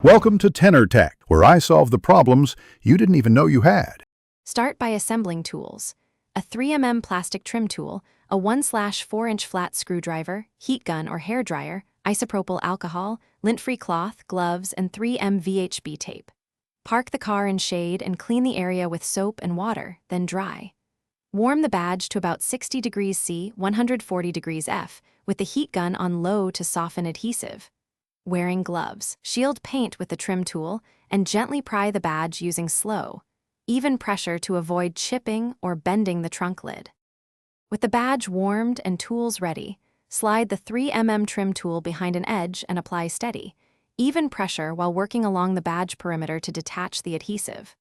Welcome to Tenor Tech, where I solve the problems you didn't even know you had. Start by assembling tools. A 3mm plastic trim tool, a 1/4-inch flat screwdriver, heat gun or hair dryer, isopropyl alcohol, lint-free cloth, gloves, and 3M VHB tape. Park the car in shade and clean the area with soap and water, then dry. Warm the badge to about 60 degrees C, 140 degrees F, with the heat gun on low to soften adhesive. Wearing gloves, shield paint with the trim tool, and gently pry the badge using slow, even pressure to avoid chipping or bending the trunk lid. With the badge warmed and tools ready, slide the 3mm trim tool behind an edge and apply steady, even pressure while working along the badge perimeter to detach the adhesive.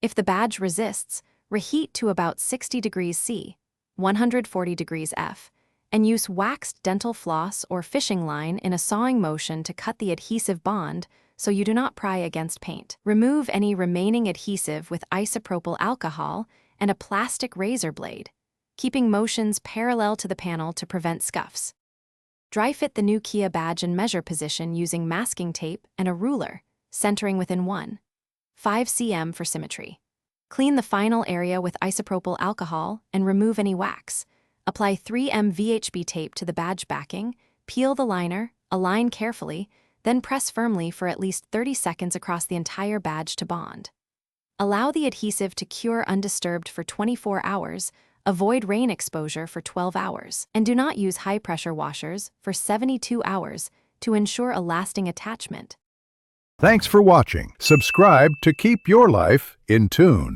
If the badge resists, reheat to about 60 degrees C, 140 degrees F, and use waxed dental floss or fishing line in a sawing motion to cut the adhesive bond so you do not pry against paint. Remove any remaining adhesive with isopropyl alcohol and a plastic razor blade, keeping motions parallel to the panel to prevent scuffs. Dry fit the new Kia badge in measure position using masking tape and a ruler, centering within 1.5 cm for symmetry. Clean the final area with isopropyl alcohol and remove any wax. Apply 3M VHB tape to the badge backing, peel the liner, align carefully, then press firmly for at least 30 seconds across the entire badge to bond. Allow the adhesive to cure undisturbed for 24 hours, avoid rain exposure for 12 hours, and do not use high-pressure washers for 72 hours to ensure a lasting attachment. Thanks for watching. Subscribe to keep your life in tune.